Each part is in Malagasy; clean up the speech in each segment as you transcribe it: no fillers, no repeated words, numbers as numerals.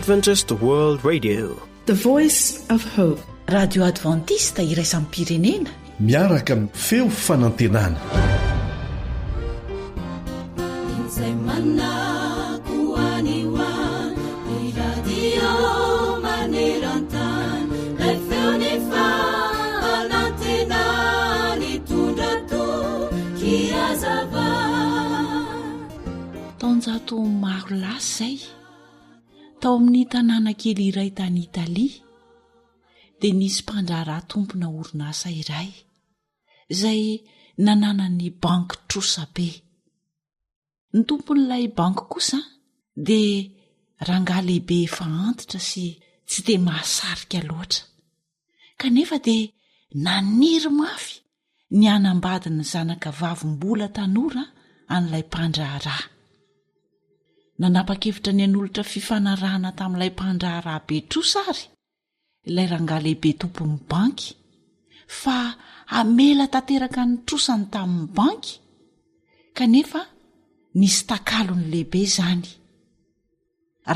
Adventist World Radio, the voice of hope. Radio Adventista iraisam pirenena miaraka amin'ny feo fanantenana. Taonjato maro lasy izay tao amin'ny tanàna kely iray tany Italia dia nisy mpandraharaha tompona orinasa iray izay nananany banky trosa be. Ny tompon'ilay banky kosa dia rangahy lehibe efa antitra sy tsy dia mahasarika loatra, kanefa dia naniry mafy ny hanambady ny zanaka vavim-bola tanora an'ilay mpandraharaha. Nanapa-kevitra ny an'olotra fifanarahana tamin'ilay mpandraharaha be trosa ary ilay rangahy lehibe tompon'ny banky fa hamela tanteraka ny trosany tamin'ny banky, kanefa nisy takalony lehibe izany.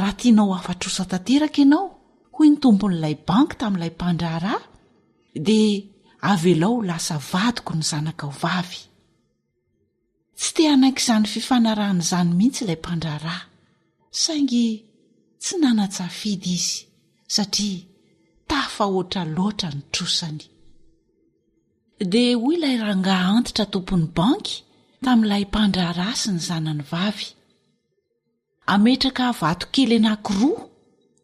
Raha tianao hafa-trosa tanteraka ianao hoy ny tompon'ilay banky tamin'ilay mpandraharaha dia avelao lasa vadiko ny zanakao vavy. Tsy te hanaiky izany fifanarahana izany mihitsy ilay mpandraharaha, saingy tsy nanan-tsafidy izy satria tafahoatra loatra ny trosany. Dia hoy ilay rangahy antitra tompon'ny banky tamin'ilay mpandraharaha sy ny zanany vavy, ametraka vato kely anankiroa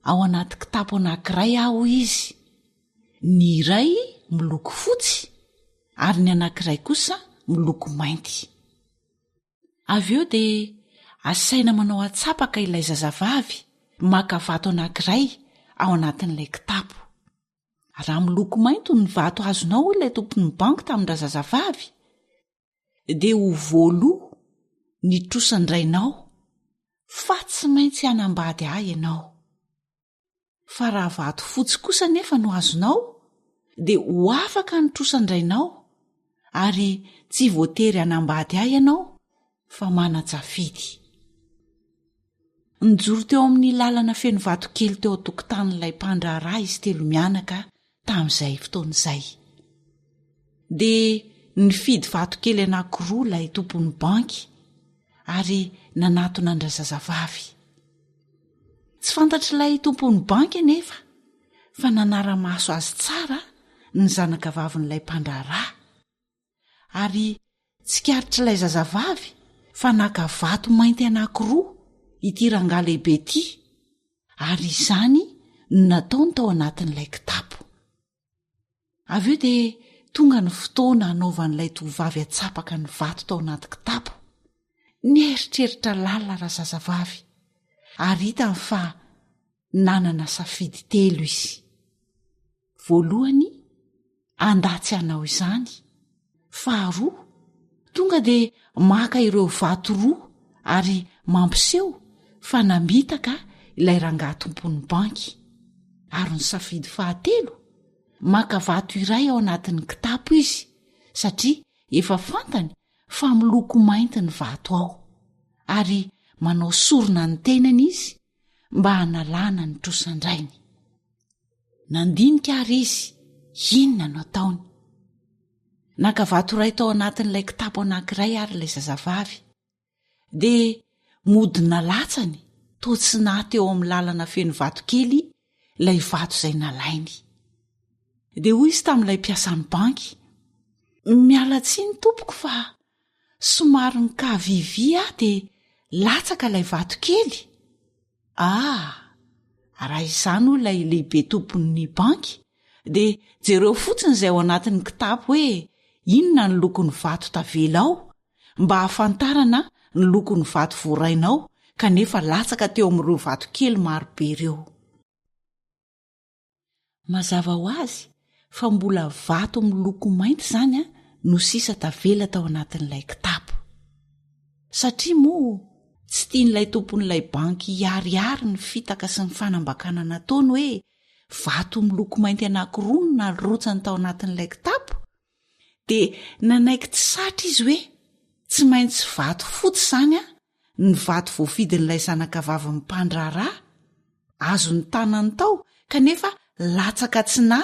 ao anaty kitapo anankiray aho izy, ny iray miloko fotsy ary ny anankiray kosa miloko mainty. Avy eo dia asaina manao atsapaka ilay zazavavy maka vato anankiray ao anatin'ilay kitapo. Raha miloko mainty ny vato azonao ilay tompon'ny banky tamin'irah zazavavy dia ho voaloha ny trosandrainao fa tsy maintsy hanambady ahy ianao. Fa raha vato fotsy kosa nefa no azonao dia ho afaka ny trosandrainao ary tsy voatery hanambady ahy ianao fa manan-tsafidy. Nijoro teo amin'ny lalana feno vato kely teo an-tokotanin'ilay mpandraharaha izy telo mianaka tamin'izay fotoan'izay. Dia nifidy vato kely anankiroa ilay tompon'ny banky ary nanatona andra zazavavy. Tsy fantatr'ilay tompon'ny banky anefa fa nanara-maso azy tsara ny zanaka vavin'ilay mpandraharaha ary tsikaritrilay zazavavy fa naka vato mainty anankiroa ity rangahy lehibe ity ary izany no nataony tao anatin'ilay kitapo. Avy eo dia tonga ny fotoana hanaovan'ilay tovovavy atsapaka ny vato tao anaty kitapo. Nieritreritra lalina raha zazavavy ary hitany fa nanana safidy telo izy. Voalohany, andatsy hanao izany. Faharoa, tonga dia maka ireo vato roa ary mampiseho fa namitaka ilay rangahy tompon'ny banky. Ary ny safidy fahatelo, maka vato iray ao anatin'ny kitapo izy satria efa fantany fa miloko mainty ny vato ao ary manao sorona ny tenany izy mba hanalana ny trosandrainy. Nandinika ary izy, inona no ataony? Naka vato iray tao anatin'ilay kitapo anankiray ary ilay zazavavy dia modina latsany toa tsy naty eo amin'ny lalana feno vato kely ilay vato izay nalainy. Dia hoy izy tamin'ilay mpiasan'ny banky, miala tsiny tompoko fa somary ny kavivi aho dia latsaka ilay vato kely. Raha izany ho ilay lehibe tompon'ny banky dia jereo fotsiny izay ao anatin'ny kitapo hoe inona ny lokon'ny vato tavela ao mba hafantarana ny lokon'ny vato voarainao kanefa latsaka teo amin'ireo vato kely marobe ireo. Mazava ho azy fa mbola vato miloko mainty izany no sisa tavela tao anatin'ilay kitapo. Satria moa tsy tian'ilay tompon'ilay banky hiariary ny fitaka sy ny fanambakana nataony hoe vato miloko mainty anankiroa no nalorotsany tao anatin'ilay kitapo, dia nanaiky tsy satra izy hoe tsy maintsy vato fotsy izany ny vato voafidin'ilay zanaka vavin'ny mpandraharaha azo ny tanany tao kanefa latsaka tsina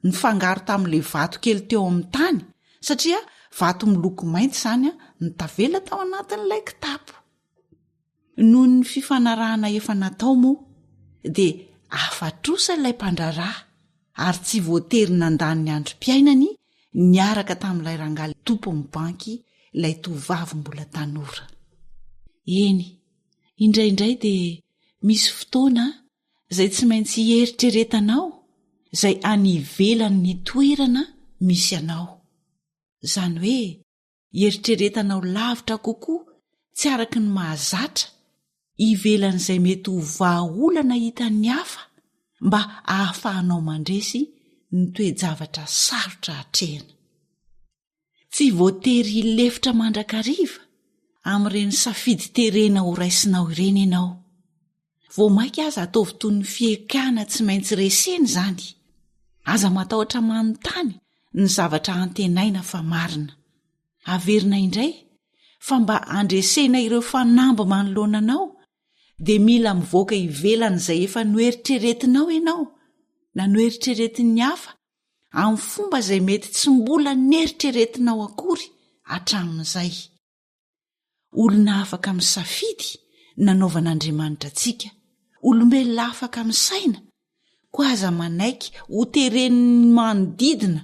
ny fangaro tamin'le vato kely teo amin'ny tany satria vato miloko mainty zany ny tavela tao anatin'ilay kitapo. Noho ny fifanarahana efa natao moa dia afatrosa ilay mpandrarà ary tsy voatery nandany ny androm-piainany niaraka tamin'ilay rangaly tompony banky ilay tovavy mbola tanora. Eny, indraindray dia misy fotoana izay tsy maintsy eritreretanao izay any ivelany ny toerana misy anao. Izany hoe eritreretanao lavitra kokoa tsy araka ny mahazatra ivelan'izay mety ho vahaolana hitan'ny hafa mba ahafahanao mandresy ny toe-javatra sarotra hatrehana. Tsy voatery hilefitra mandrakariva amin'ireny safidy terena ho raisinao ireny ianao. Vao mainka aza ataovy toy ny fiekana tsy maintsy reseny izany. Aza matahotra manontany ny zavatra antenaina fa marina. Averina indray fa mba andresena ireo fanamby manoloananao dia mila mivoaka ivelany izay efa noeritreretinao ianao na noeritreretin'ny hafa amin'ny fomba izay mety tsy mbola neritreretinao akory hatramin'izay. Olona afaka misafidy nanaovan'Andriamanitra antsika, olombelona afaka misaina koa aza manaiky ho tereniny manodidina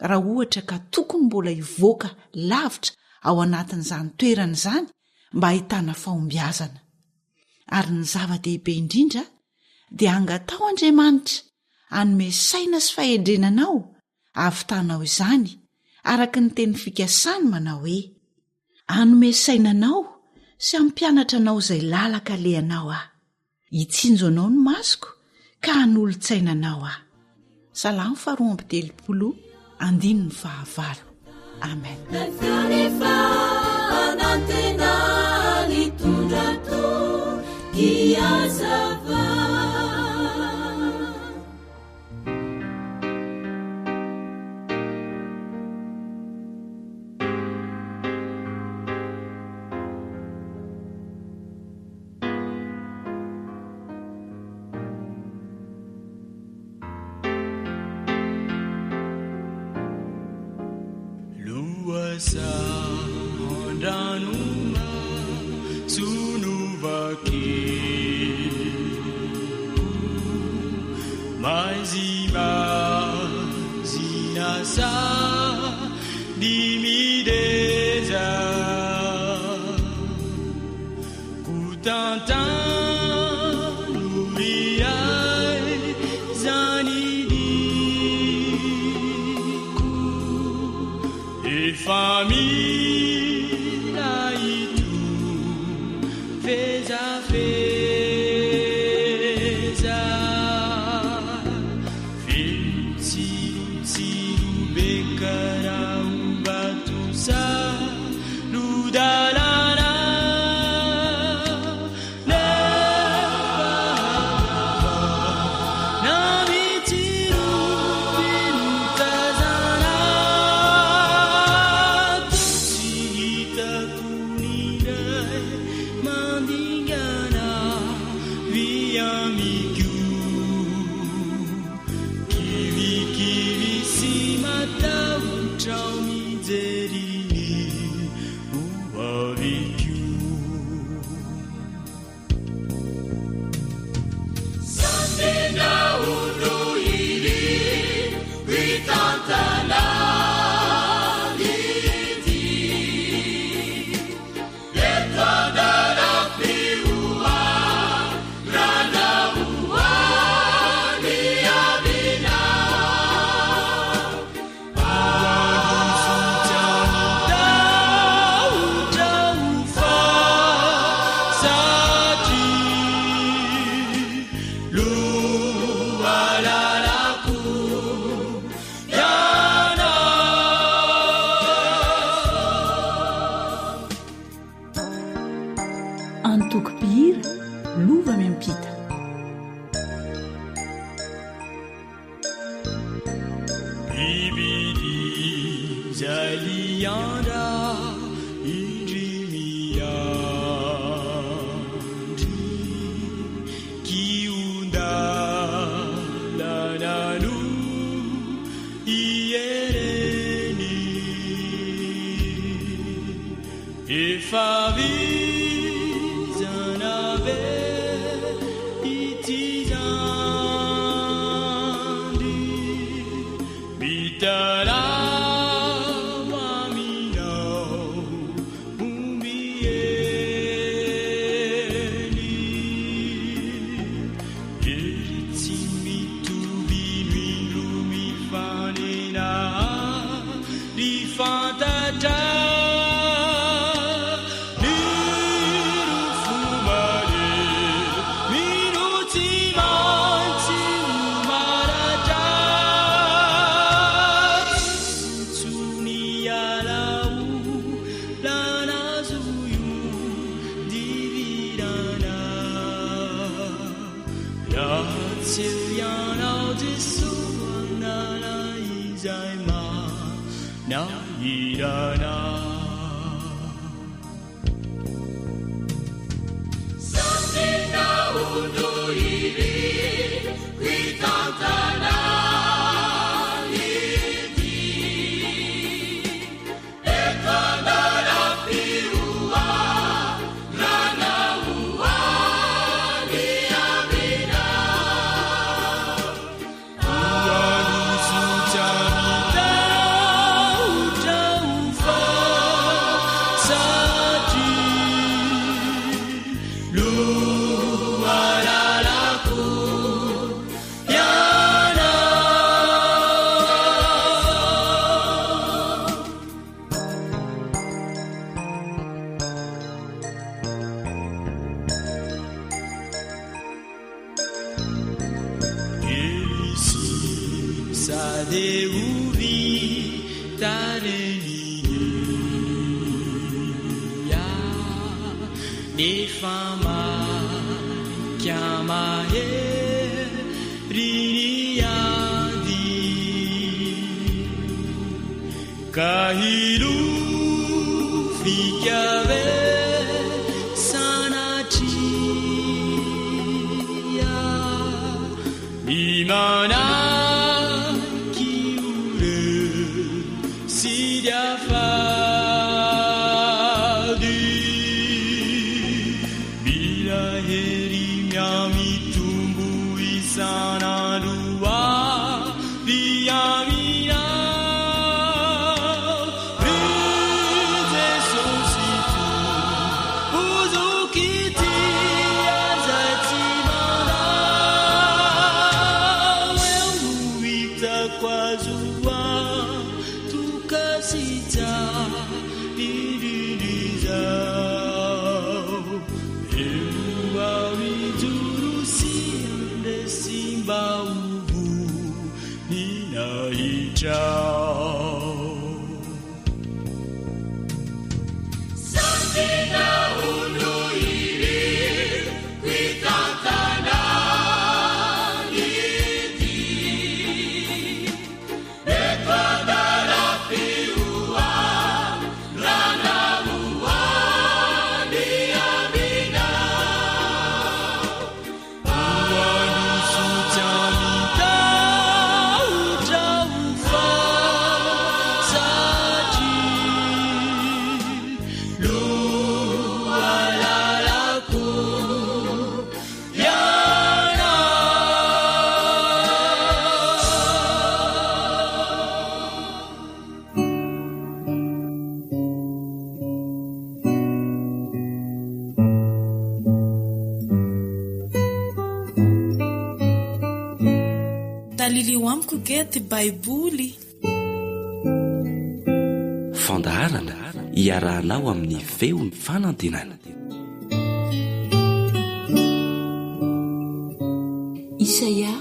raha ohatra ka tokony mbola hivoaka lavitra ao anatin'izany toerana izany mba ahitana fahombiazana. Ary ny zava-dehibe indrindra dia angatao Andriamanitra hanome saina sy fahendrenanao ahavitanao izany araka ny teny fikasany manao hoe hanome sainanao sy hampianatra anao izay lalaka lehanao aho. Hitsinjo anao ny masoko ka hanolo-tsainanao aho. Salamo 2:9. Amen. Hondanuma sunuvaki mazima zinasa dimideza kutanta nuriai zanidiku família e tu fez a feza Firu becara batusa ludalara Antokopihira lova miampita. Bibidi zalianda indrimiandri kiunda nairana Sasina unuiri kuitantana iti ekandara piua rana ua niamina Kahiru fikave sanatia imana kiure sidiafadi bila heri miami tumbu isana dua diamina Taliliho amiko gety baiboly. Fandaharana iarahanao amin'ny feon'ny fanantenana. Isaia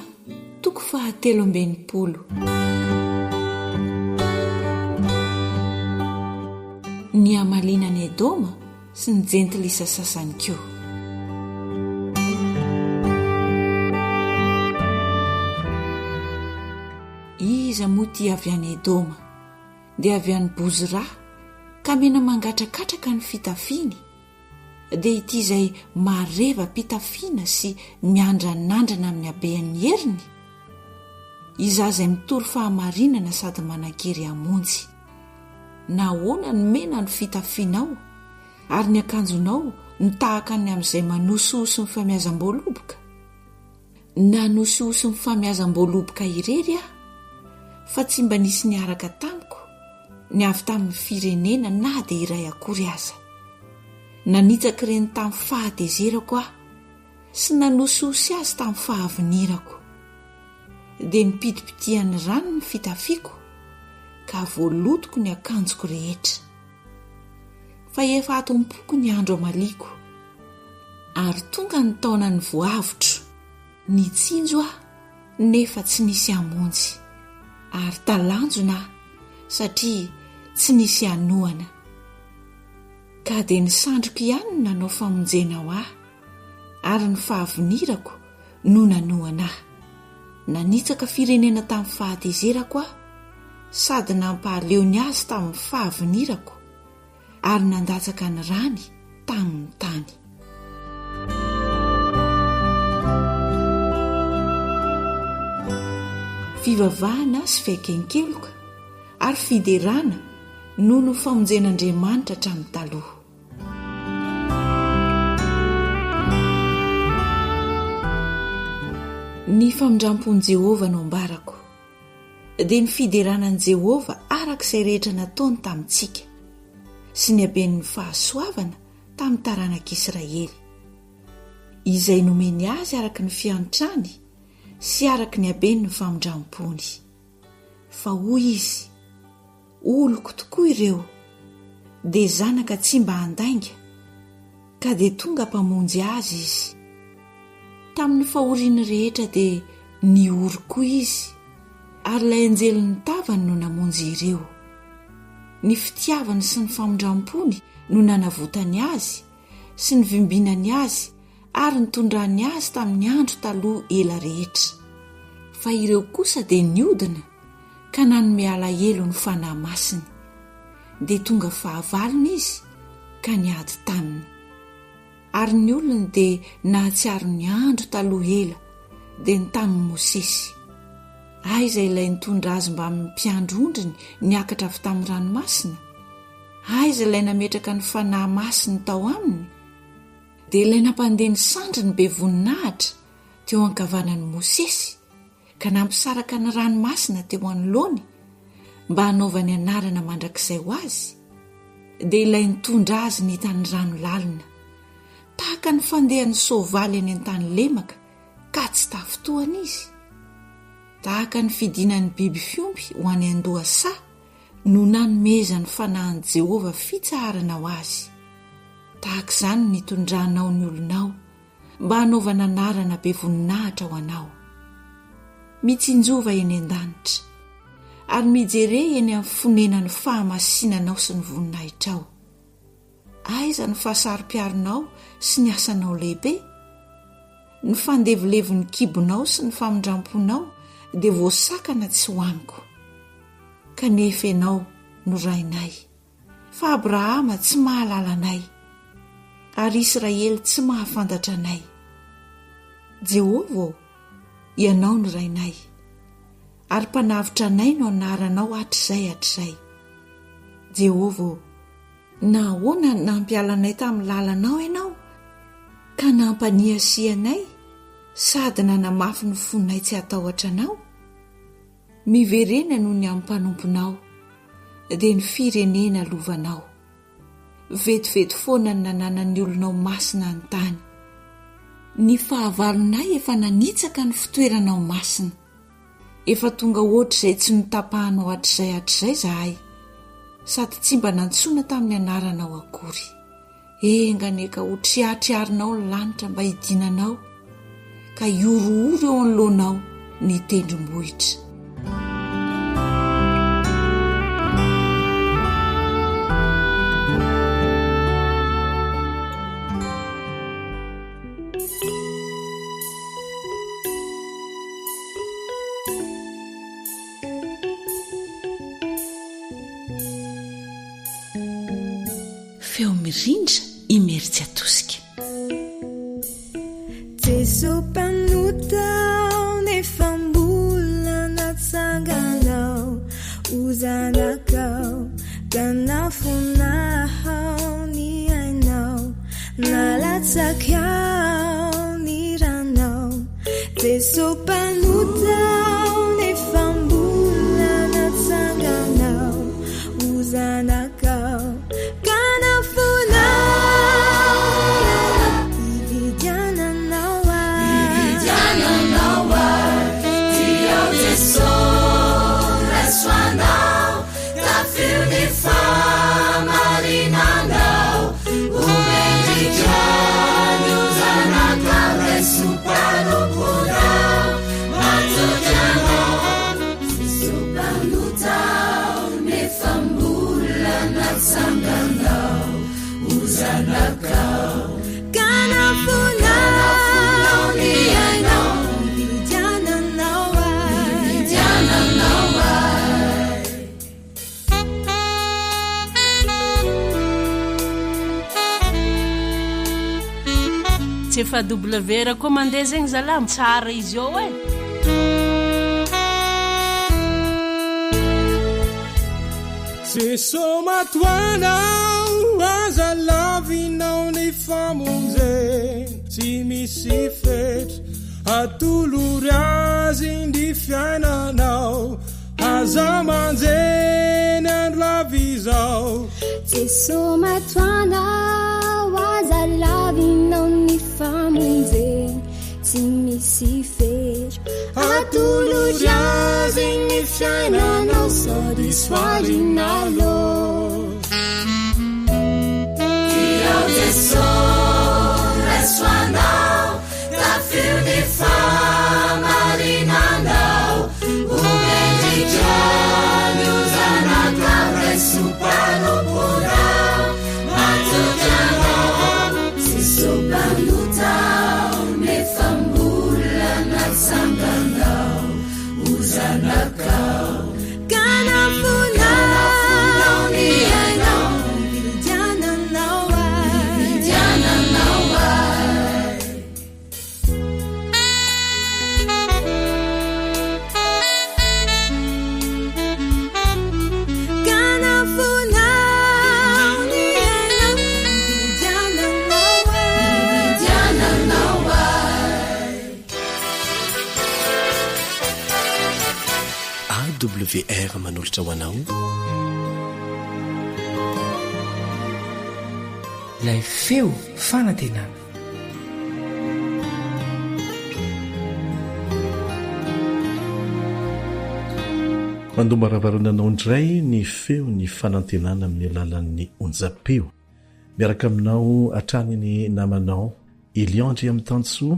13:20. Ny amalinany Edoma sy ny jentilisa sasany koa. Iza moa ty avy any Edoma dia avy any Bozra ka mena mangatrakatraka ny fitafiny dia ity izay mareva mpitafiana sy miandranandrana amin'ny habean'ny heriny. Iza izay mitory fahamarinana sady manan-kery hamonjy. Nahoana ny mena ny fitafianao ary ny akanjonao ny tahaka ny amin'izay manososo ny famiazam-boaloboka. Nanososo ny famiazam-boaloboka irery aho fa tsy mba nisy niaraka tamiko ny avy tamin'ny firenena na dia iray akory aza. Nanitsaka ireny tamin'ny fahatezerako aho sy nanososy azy tamin'ny fahavinirako dia nipidipitian'ny rano ny fitafiako ka voalotoko ny akanjoko rehetra. Fa efa atompoko ny andro amaliko ary tonga ny taona ny voavotro nitsinjo aho nefa tsy nisy hamonjy ary talanjona satria tsy nisy hanoana. Ka dia nisandroko ihany no nanao famonjena ho aho ary ny fahavinirako no nanoana aho. Nanitsaka firenena tamin'ny fahatezerako aho sady nampahaleo ny azy tamin'ny fahavinirako ary nandatsaka ny rany tamin'ny tany. Fivavahana sy fiaikenkeloka ary fiderana noho ny famonjen'Andriamanitra hatramin'ny taloha. Ny famindrampon'i Jehova no ambarako dia ny fideranan'i Jehova arak'izay rehetra nataony tamintsika sy ny haben'ny fahasoavana tamin'ny taranak'Israely izay nomeny azy araka ny fiantrany sy araka ny haben'ny famindrampony. Fa hoy izy, oloko tokoa ireo dia zanaka tsy mba handainga ka dia tonga mpamonjy azy izy. Tamin'ny fahoriany rehetra dia niory koa izy ary ilay anjeliny tavany no namonjy ireo. Ny fitiavany sy ny famindrampony no nanavotany azy sy ny vimbinany azy ary nitondrany azy tamin'ny andro taloha ela rehetra. Fa ireo kosa dia niodina ka nanome alahelo ny fanahy masiny dia tonga fahavalony izy ka niady taminy. Ary ny olony dia nahatsiaro ny andro taloha ela dia nitanin'i Mosesy. Aiza ilay nitondra azy mba mpiandro ondriny niakatra avy tamin'ny ranomasina? Aiza ilay nametraka ny fanahy masiny tao aminy? Dia ilay nampandeha ny sandriny be voninahitra teo ankavanan'i Mosesy ka nampisaraka ny ranomasina teo anoloany mba hanaovany anarana mandrakizay ho azy. Dia ilay nitondra azy nitany rano lalina tahaka ny fandehan'ny soavaly any an-tany lemaka ka tsy tafitohana izy. Tahaka ny fidinan'ny biby fiompy ho any an-dohasa no nanomeza ny fanahin'i Jehova fitsaharana ho azy. Tahaka izany nitondranao ny olonao mba hanaovana anarana be voninahitra ho anao. Mitsinjova eny an-danitra ary mijere eny amin'ny fonenan'ny fahamasinanao sy ny voninahitrao. Aiza ny fahasarom-piaronao sy ny asanao lehibe? Ny fandevilevon'ny kibonao sy ny famindramponao dia voasakana tsy hoaniko. Kanefa ianao no rainay, fa Abrahama tsy mahalala anay ary Israely tsy mahafantatra anay. Jehova, ianao no rainay ary mpanavitra anay no anaranao hatr'izay. Jehova, nahoana nampialanay tamin'ny lalanao ianao ka nampaniasianay sady nanamafy ny fonay tsy hatahotra anao? Miverena noho ny amin'ny mpanomponao dia ny firenena lovanao. Vetivety foana ny nananan'ny olonao masina ny tany. Ny fahavalonay efa nanitsaka ny fitoeranao masina. Efa tonga ohatr'izay tsy notapahanao hatr'izay zahay sady tsy mba nantsoina tamin'ny anaranao akory. Enganeka ho triatriarinao ny lanitra mba hidinanao ka iorooro eo anoloanao ny tendrombohitra. Feo mirindra imeritsy atosika. Jesu panutao nefa mbola natsanganao uzanakao kanafunahao ni ainao nalatsakao ni ranao. Jesu panutao nefa mbola natsanganao uzanakao Supernutau ne fambula tsy efa w ra koa mandeha zegny zalamo tsara izy eo e Se somatoanao aza lavinao ny famonjeny tsy misy fetra atolory azy ny fiainanao aza manjeny andro lavizao se somatoanao aza lavinao ny famonjeny tsy misy fetra atolory azy ny fiainanao sody soarinao lo Dio tesoro resoanao tafio di famarinanao umenigiani usanatao resupanupunao matujanao si sobalutao ne fambulana sanganao usanakao kanafunao ni ainao vidiananao WR manolotra ho anao ilay feo fanantenana mandomaravarana indray ny feo ny fanantenana amin'ny alalan'ny onjapeo miaraka aminao atraniny namanao Eliandry amin'ny Tantsoa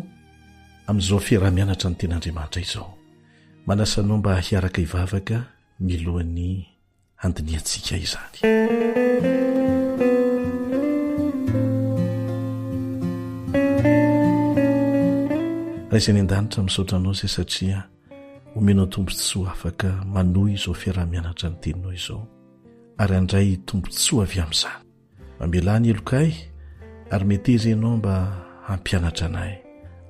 amin'izao fiarah-mianatra ny ten'Andriamanitra izao manasanao mba hiaraka ivavaka milohan'ny handiniantsika izany raizany an-danitra misaotranao izay satria omenao tombontsoa afaka manohy izao fiarah-mianatra ny teninao izao ary andray tombontsoa avy amin'izany mamelany elokay ary metezy ianao mba hampianatra anay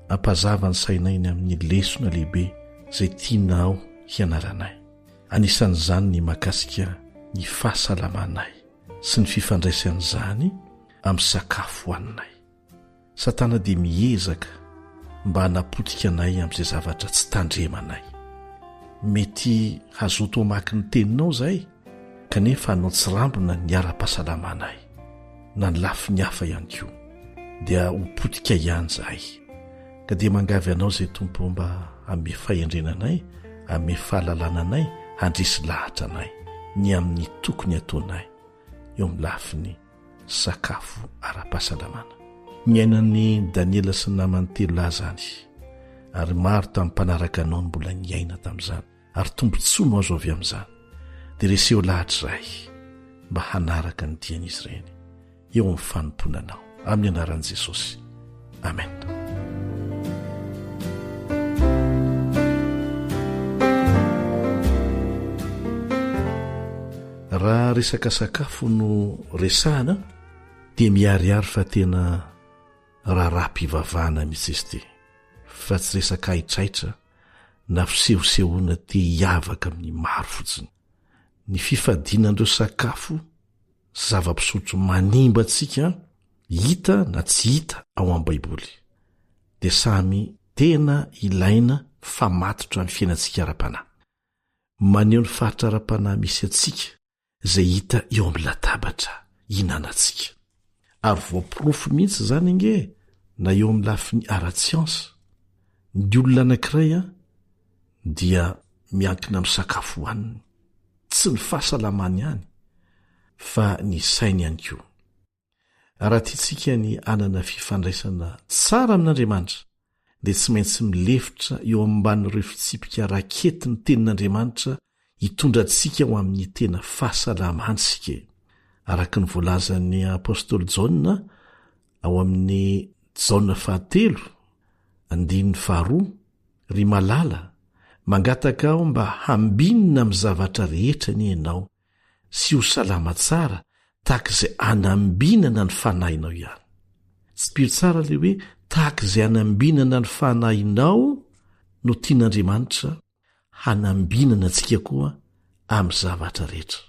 hampazava ny sainainy amin'ny lesona lehibe zay tianao hianaranay anisan'izany ny mahakasika ny fahasalamanay sy ny fifandraisan'izany amin'ny sakafo hoaninay satana dia miezaka mba hanapotika anay amin'izay zavatra tsy tandremanay mety hazoto amaky ny teninao zay kanefa hanao tsy rambona ny ara-pahasalamanay na ny lafi ny hafa ihany koa dia hopotika ihany zahay ka dia mangavy anao zay tompo mba ame fahendrenanay ame fahalalànanay handrisy lahatra anay ny amin'ny tokony ataonay eo amin'ny lafiny sakafo ara-pahasalamana miainan'ny Daniela sy ny namany telo lahy zany ary maro tamin'ny mpanaraka anao ny mbola niaina tamin'izany ary tombontsoa no azo avy amin'izany dia reseho lahatra iray mba hanaraka ny dian'izy ireny eo amin'ny fanomponanao amin'ny anaran'i Jesosy amen. Raha resaka sakafo no resahana dia miariary fa tena raharaham-pivavahana mihitsy izy ity fa tsy resaka hitraitra na fisehosehoana te hiavaka amin'ny maro fotsiny ny fifadinan'ireo sakafo zava-pisotro manimba antsika hita na tsy hita ao amin'ny Baiboly dia samy tena ilaina fa matotra amin'ny fiainantsika ara-panahy maneho ny faritra ara-panahy misy atsika zay hita eo amin'ny latabatra hihinanantsika ary voaporofo mihitsy zany inge na eo amin'ny lafiny ara-tsiansa ny olona anankiray dia miankina amin'ny sakafo hohaniny tsy ny fahasalamany ihany fa ny sainy ihany koa raha tiantsika ny anana fifandraisana tsara amin'Andriamanitra dia tsy maintsy milefitra eo amban'ireo fitsipika rakety ny tenin'Andriamanitra hitondra antsika ho amin'ny tena fahasalamantsika araka ny voalazan'ny apôstôly Jaona ao amin'ny Jaona 3:2 ry malala mangataka aho mba hambinina amin'ny zavatra rehetra ny ianao sy ho salama tsara tahaka izay anambinana ny fanahinao ihany tsy piry tsara le hoe tahaka izay hanambinana ny fanahinao no tian'Andriamanitra hanambinana antsika koa amin'ny zavatra rehetra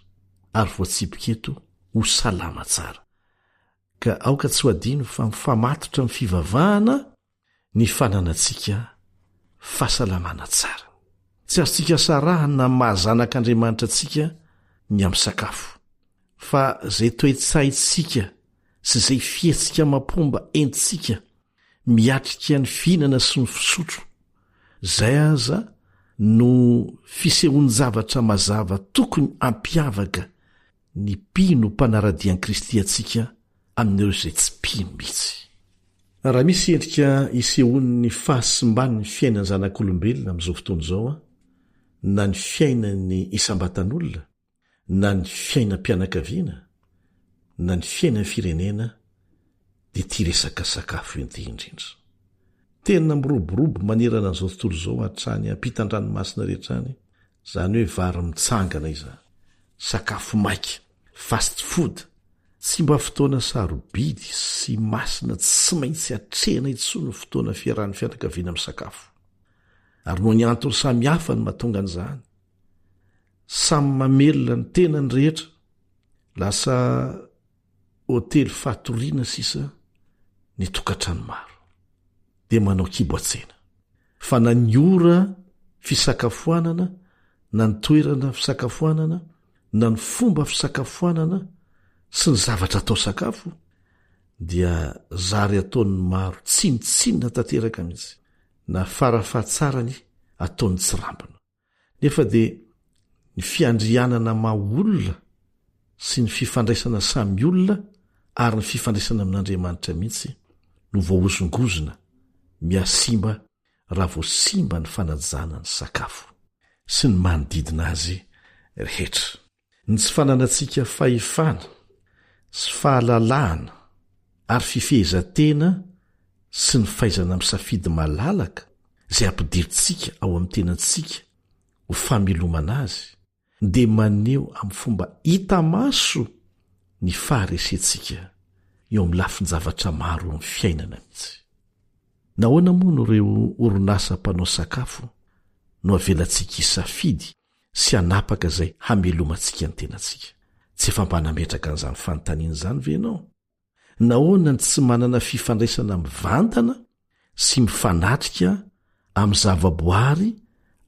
ary voatsipiketo ho salama tsara. Ka aoka tsy ho adino fa mifamatotra amin'ny fivavahana ny fananantsika fahasalamana tsara. Tsy azontsika sarahana mahazanak'Andriamanitra antsika ny amin'ny sakafo, fa izay toe-tsaintsika sy izay fietsika mampomba entsika miatrika ny fihinana sy ny fisotro, izay aza no fisehoany zavatra mazava tokony ampiavaka ny mpino mpanaradian'i Kristy antsika amin'ireo izay tsy mpino mihitsy. Raha misy endrika isehoan'ny fahasimban'ny fiainany zanak'olombelona amin'izao fotoana izao, na ny fiainany isam-batan'olona, na ny fiainam-pianakaviana, na ny fiainany firenena, dia ity resaka sakafo ity indrindra. Tena miroborobo manerana an'izao tontolo izao hatrany ampitan-dranomasina rehetrany, izany hoe vary mitsangana iza, sakafo maika, fast food, tsy mba fotoana sarobidy sy masina tsy maintsy atrehana intsony fotoana fiarahan'ny fianakaviana amin'ny sakafo. Ary noho ny antony samy hafa ny mahatonga an'izany, samy mamelona ny tenany rehetra, lasa hôtely fatoriana sisa ny tokantrano maro, dia manao kibo-atsena. Fa na ny ora fisakafoanana, na ny toerana fisakafoanana, na ny fomba fisakafoanana sy ny zavatra atao sakafo, dia zary ataon'ny maro tsinitsinina tanteraka mihitsy, na farafahatsarany ataon'ny tsirambina. Nefa dia ny fiandrianana maha-olona sy ny fifandraisana samy olona ary ny fifandraisana amin'Andriamanitra mihitsy no voahozongozona miasimba raha vo simba ny fanajana ny sakafo sy ny manodidina azy rehetra. Ny tsy fananantsika fahefana sy fahalalahana ary fifehezan-tena sy ny fahaizana misafidy malalaka izay ampidirintsika ao amin'ny tenantsika ho famelomana azy, dia maneho amin'ny fomba hita maso ny faharesentsika eo amin'ny lafin-javatra maro amin'ny fiainana mihitsy. Nahoana moa no ireo orinasa mpanao sakafo no avelantsika isafidy sy hanapaka izay hamelomantsika ny tenantsika? Tsy efa mba nametraka an'izany fanontaniana izany ve ianao? Nahoana ny tsy manana fifandraisana mivantana sy mifanatrika amin'ny zavaboary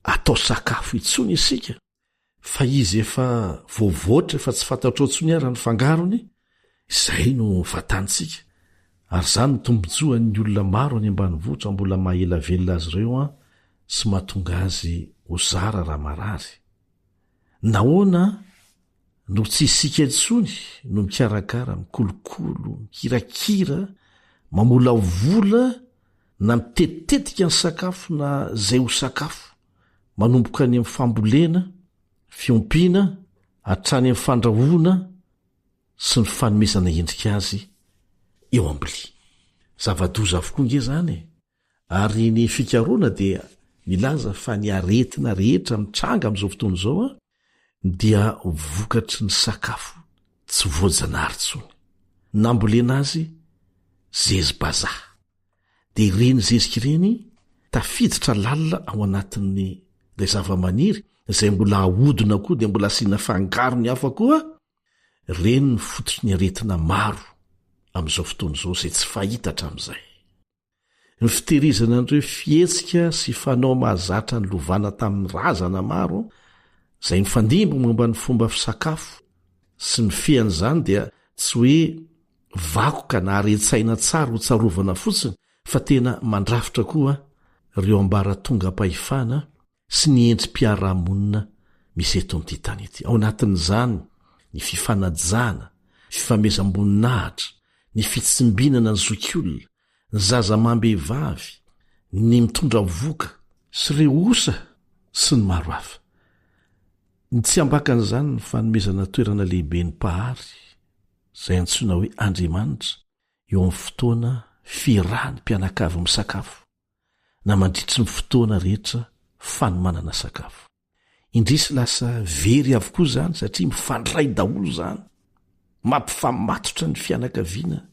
atao sakafo itsony isika? Fa izy efa voavoatra efa tsy fantatra oatsony ary ny fangarony, izay no fatantsika. Ary izany no tombotsoan'ny olona maro any ambanivohitra mbola mahela velona azy ireo sy mahatonga azy ho zara raha marary. Nahoana no tsy isika intsony no mikarakara, mikolokolo, mikirakira, mamola vola na mitetitetika ny sakafo na izay ho sakafo, manomboka any amin'ny fambolena, fiompiana, hatrany amin'ny fandrahoana sy ny fanomezana endrika azy eo ambili. Zava-doza avokoa nge zany, ary ny fikaroana dia milaza fa ny aretina rehetra mitranga amin'izao fotoana izao dia vokatry ny sakafo tsy voajanahary tsony. Nambolena azy zezibazaha, dia ireny zezika ireny tafiditra lalina ao anatin'ny ilay zava-maniry izay mbola ahodina koa dia mbola asiana fangarony hafa koa, ireny ny fototry ny aretina maro amin'izao fotoana izao izay tsy fahita hatramin'izay. Ny fitehirizana an'ireo fihetsika sy fanao mahazatra ny lovana tamin'ny razana maro izay mifandimbo momba ny fomba fisakafo sy ny fean'izany dia tsy hoe vakoka na haretsaina tsara ho tsarovana fotsiny, fa tena mandrafitra koa ireo ambaratonga mpahefana sy ny endrim-piarahamonina misy eto amin'ity tany ity. Ao anatin'izany ny fifanajana, fifamezam-boninahitra, ny fitsimbinana ny zokiolona, ny zaza-mambehivavy, ny mitondra voka sy ireo osa sy ny maro hafa. Ny tsy ambakan'izany ny fanomezana toerana lehibe ny mpahary izay antsoina hoe Andriamanitra eo amin'ny fotoana fiarahan'ny mpianakavy misakafo na mandritry ny fotoana rehetra fanomanana sakafo. Indrisy lasa very avokoa izany satria mifandray daholo izany, mampifamatotra ny fianakaviana,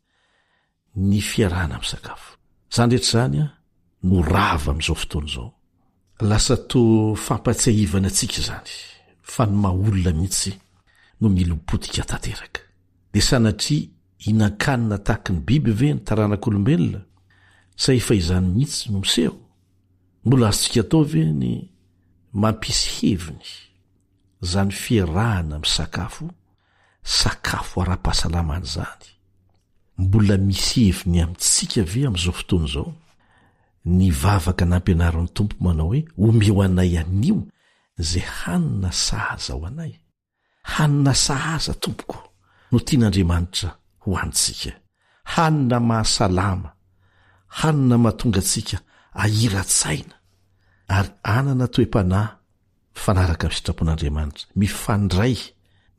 ny fiarahana amin'ny sakafo. Zany rehetra zany a no rava amin'izao fotoana izao. Lasa to fampatsiahivana antsika izany fa ny maha-olona mihitsy no milopotika tanteraka. Dia sanatria inan-kanina tahaka ny biby ve ny taranak'olombelona sa efa izany mihitsy no miseho? Mbola azontsika atao ve ny mampisy heviny zany fiarahana amin'ny sakafo ara-pahasalamana zany? Mbola misy heviny amintsika ve amin'izao fotoana izao? Ny vavaka nampianarin'ny tompo manao hoe omeo anay anio zay hanina sahaza ho anay. Hanina sahaza tompoko no tian'Andriamanitra ho antsika. Hanina mahasalama, hanina mahatonga antsika ahira-tsaina ary anana toe-panahy fanaraka amin'ny sitrapon'Andriamanitra, mifandray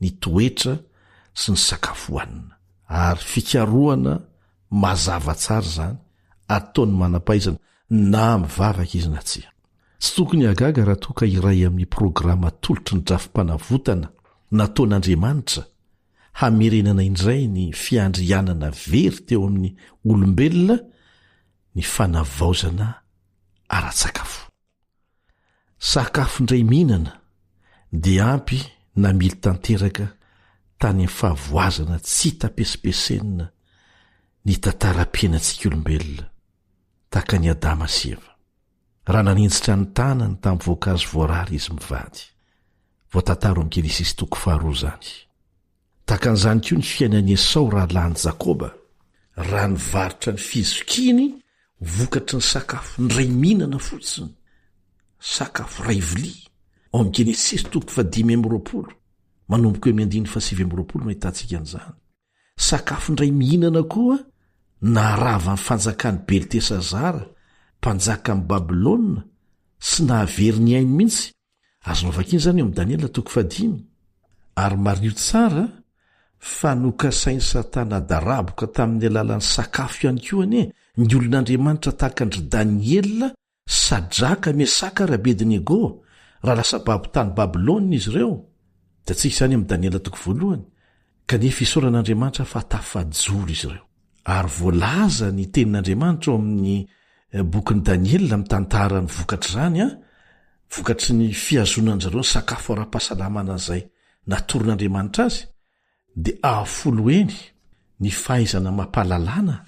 ny toetra sy ny sakafo hohanina ary fikarohana mazava tsara zany ataony manam-pahaizana na mivavaka izy na tsia. Tsy tokony hagaga raha toa ka iray amin'ny programa tolotry ny drafim-panavotana nataon'Andriamanitra hamerenana indray ny fiandrianana very teo amin'ny olombelona ny fanavaozana ara-tsakafo. Sakafo indray mihinana dia ampy na mily tanteraka tany amin'ny fahavoazana tsy tapesipesenina ny tantaram-piainantsika olombelona tahaka ny Adama sy Eva. Raha nanenjitra ny tanany tamin'ny voankazo voarary izy mivady. Voatantaro amin'ny Genesis 2 zany. Tahaka an'izany koa ny fiainan'i Esau rahalany Jakoba. Raha nivarotra ny fizokiny vokatry ny sakafo ndray mihinana fotsiny. Sakafo ray vilia. Ao amin'ny Genesis 5:20 manomboka eo amin'ny 7:20 no ahitantsika an'izany. Sakafo ndray mihinana koa naharava ny fanjakany Beltesazara, mpanjaka amin'ny Babilôna, sy nahaveri ny ainy mihitsy. Azonao vakiny zany eo amin'ny Daniela 5:5. Ary mario tsara fa nokasainy Satana daraboka tamin'ny alalan'ny sakafo ihany koa anie ny olon'Andriamanitra tahaka andry Daniela, Sadraka, Mesaka ary Abednego raha lasa babo tany Babilôna izy ireo. Tatsika izany amin'ny Daniela 1 kanefa isaoran'Andriamanitra fa tafajoro izy ireo. Ary voalaza ny tenin'Andriamanitra ao amin'ny bokin'ny Daniela mitantara ny vokatry zany vokatry ny fiazonan'zareo ny sakafo ara-pahasalamana izay natoron'Andriamanitra azy, dia ahafoloeny ny fahaizana mampalalana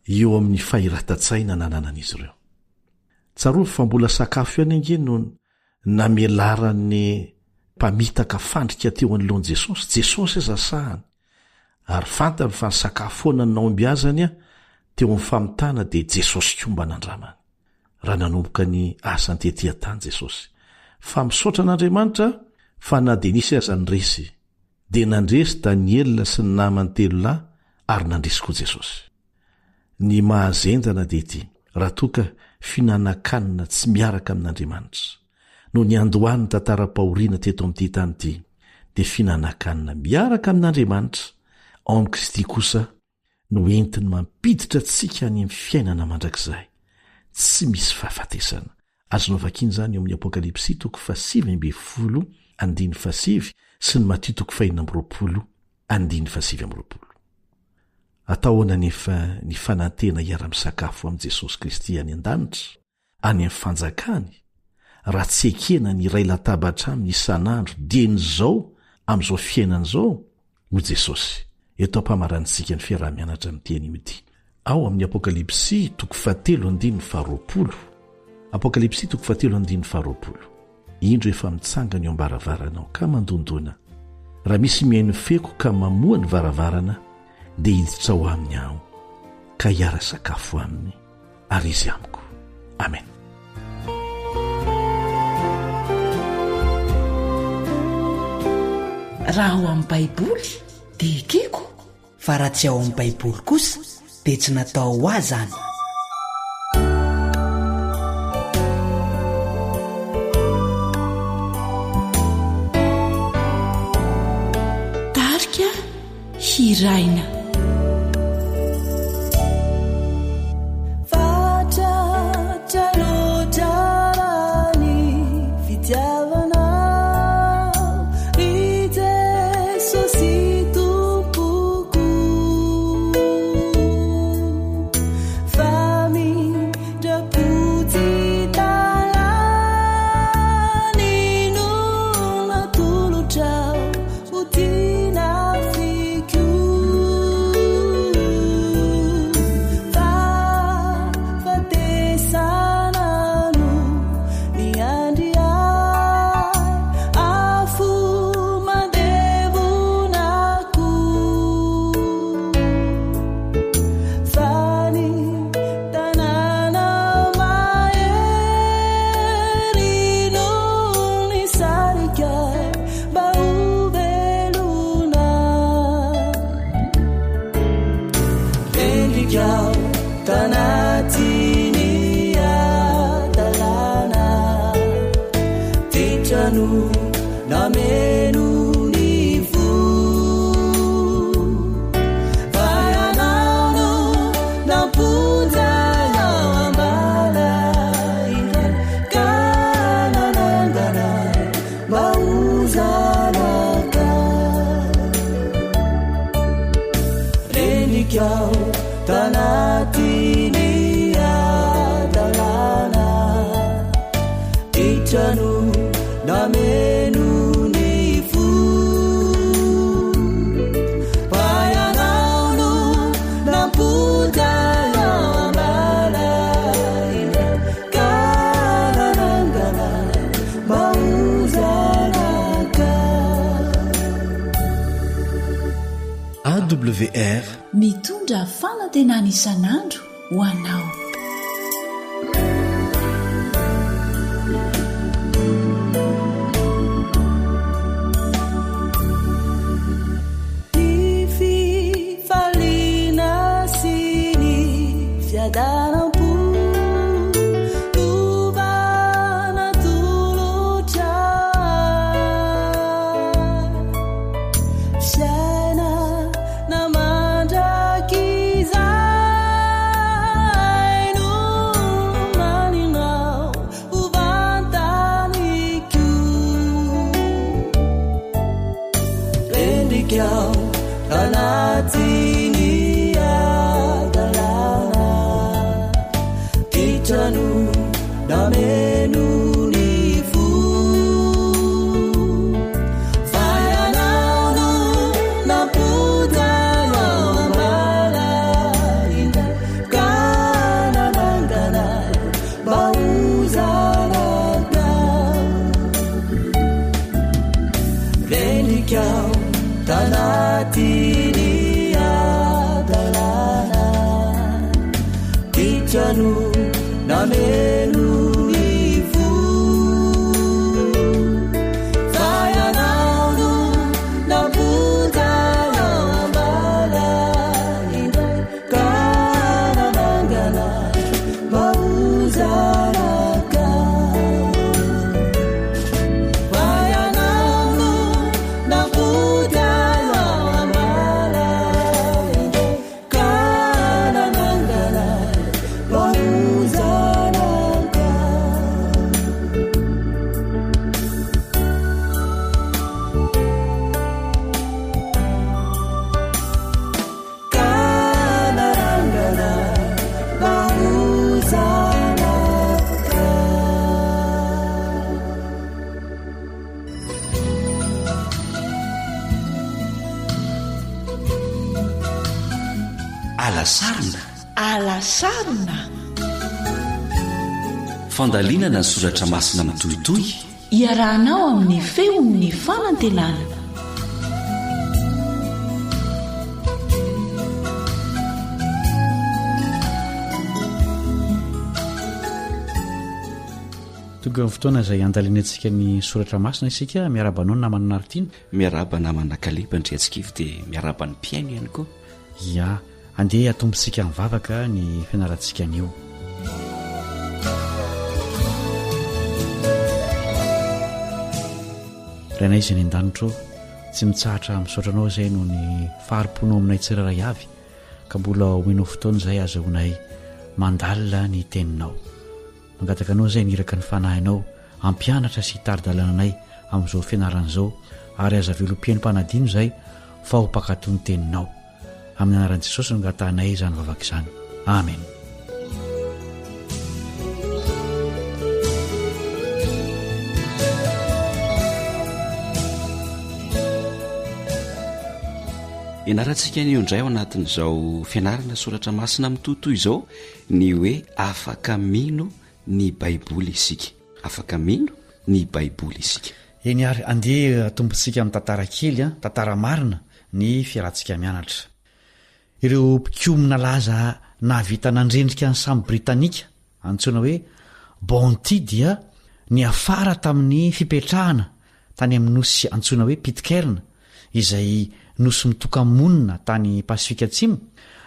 eo amin'ny fahiratan-tsaina nananan'izy ireo. Tsaroa fa mbola sakafo ihany ange no namelaran'ny mpamitaka fandrika teo anoloan'i Jesosy. Jesosy zasahany ary fantany fa ny sakafo foana ny naombiazany teo amin'ny famitana dia Jesosy koa mba nandramany. Raha nanomboka ny asany tetỳ tany Jesosy. Fa misaotra an'Andriamanitra fa na dia nisy aza nresy, dia nandresy Daniela sy ny namany 3 lahy ary nandresy koa Jesosy. Ny mahazenjana dia ity, raha toa ka finanan-kanina tsy miaraka amin'Andriamanitra no ny andohan'ny tantara-pahoriana teto amin'ity tany ity, dia finanan-kanina miaraka amin'Andriamanitra ao amin'ny Kristy kosa no entiny mampiditra antsika any amin'ny fiainana mandrakizay tsy misy fahafatesana. Azonao vakiny zany eo amin'ny Apokalipsy 7:20-7 sy ny Matthieu 5:20. Atahoana nefa ny fanantena iara-misakafo amin'i Jesosy Kristy any an-danitra, any amin'ny fanjakany, raha tsy ekena ny iray latabatra aminy isan'andro dien'izao amin'izao fiainan'izao no Jesosy. Eto ampamaranitsika ny fiarah-mianatra amin'ny teny ity. Ao amin'ny Apokalipsy 7:20. Apokalipsy 7:20. Indro efa mitsangana eo am-baravarana ka mandondona. Raha misy mihaino feko ka mamoa ny varavarana, dia hiditra ao aminy aho ka hiara sakafo aminy ary izy amiko. Amen. Raha ao amin'ny Baiboly dia ekeko, fa raha tsy ao amin'ny Baiboly kosa dia tsy natao ho azy zany. Tarika hiraina. nameno ny fo vayanano namponja nao ambala iray ka nanangana mba ozanaka renikao tanatiny adalana titrano nameno ny fo vayanano namponja nao ambala iray ka nanangana mba ozanaka. AWR mitondra fanantenana isan'andro ho anao. Ny fifaliana sy ny fiadaram-po tovana tolotra fiaina na mandrakizay no maninao ovantaniko rendrikao tanatiny adalana titrano nameno ny fo vayanano namponja nao ambala indray ka nanangana mba ozanaka rendrikao tanatiny adalana titrano nameno ny fo vayanano namponja nao ambala indray ka nanangana mba ozanaka vayanano namponja nao ambala indray ka nanangana mba ozanaka. Ka nanangana mba ozanaka. alasarina alasarina fandalinana ny soratra masina mitohitohy iarahanao amin'ny feon'ny fanantenana. tonga ny fotoana izay andalianantsika ny soratra masina isika miarabanao ny namana naritiana miaraba namana kaleba ndriantsikaivy dia miaraba ny mpiaino ihany koa ya andeha atombontsika mivavaka ny fianarantsika anio. rainay izy ny an-danitro tsy mitsahatra misotranao izay no ny faharom-ponao aminay tsiraray avy ka mbola omenao fotoana izay azahoanay mandalina ny teninao mangataka anao izay niraka ny fanahinao ampianatra sy hitari-dalananay amin'izao fianaran'izao ary aza velom-piaino mpanadino izay fa ho mpakato ny teninao amin'ny anaran'i Jesosy no ngatànay izany vavaka izany. Amen. ianarantsika nio indray ao anatin'izao fianarana soratra masina mitotoy izao ny hoe afaka mino ny baiboly isika afaka mino ny baiboly isika eny ary andeha tombontsika amin'ny tantara kely tantara marina ny fiarantsika mianatra. Ireo mpikomina laza navita nandrendrika ny samy britanika antsoina hoe Bonty dia ny afara tamin'ny fipetrahana tany amin'ny nosy antsoina hoe Pitcairn izay nosy mitoka-monina tany Pasifika Atsimo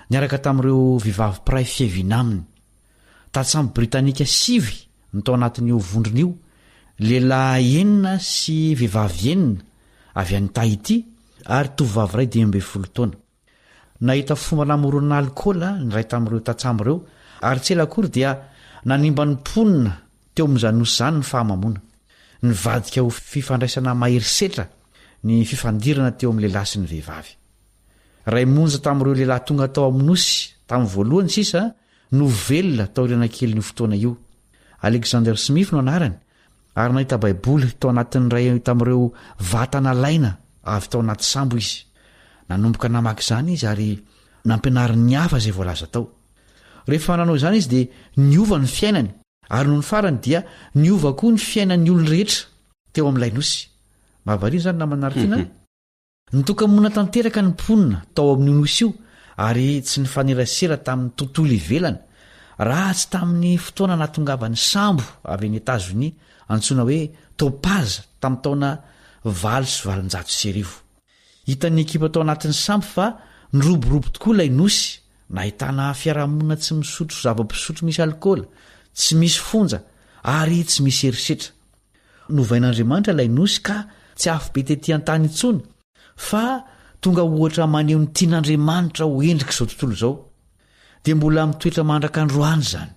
niaraka tamin'ireo vehivavy mpiray fiheviana aminy. Tatsamy britanika 7 ny tao anatin'io vondrona io lehilahy enina sy vehivavy enina avy any Tahiti ary tovovavy ray 12 taona. Nahita fomba namorona alikaola ny ray tamin'ireo tatsamyreo ary tsy ela akory dia nanimba ny mponina teo amin'izany nosy izany ny fahamamona. Nivadika ho fifandraisana maherisetra ny fifandirana teo amin'ny lehilahy sy ny vehivavy. Ray monja tamin'ireo lehilahy tonga tao amin'ny nosy tamin'ny voalohany sisa no velona tao irana kely ny fotoana io. Alexander Smith no anarany ary nahita baiboly tao anatin'ny ray tamin'ireo vatana laina avy tao anaty sambo izy. Nanomboka namaky izany izy ary nampianariny ny hafa izay voalaza tao. Rehefa nanao izany izy dia niova ny fiainany ary noho ny farany dia niova koa ny fiainan'ny olona rehetra teo amin'ilay nosy. Mahavariana izany namanaritiana nitokamona tanteraka ny mponina tao amin'ny nosy io ary tsy nifanerasera tamin'ny tontolo ivelany raha tsy tamin'ny fotoana natongavany sambo avy any Etazonia antsoina hoe Topaza tamin'ny taona 890. Hitan'ny ekipa tao anatin'ny sambo fa niroborobo tokoa ilay nosy, nahitana fiarahamonina tsy misotro zava-pisotro misy alikaola, tsy misy fonja ary tsy misy herisetra. Novain'Andriamanitra ilay nosy ka tsy afo-be tetỳ an-tany intsony fa tonga ohatra maneho ny tian'Andriamanitra ho endrika izao tontolo izao. Dia mbola mitoetra mandraka androany izany.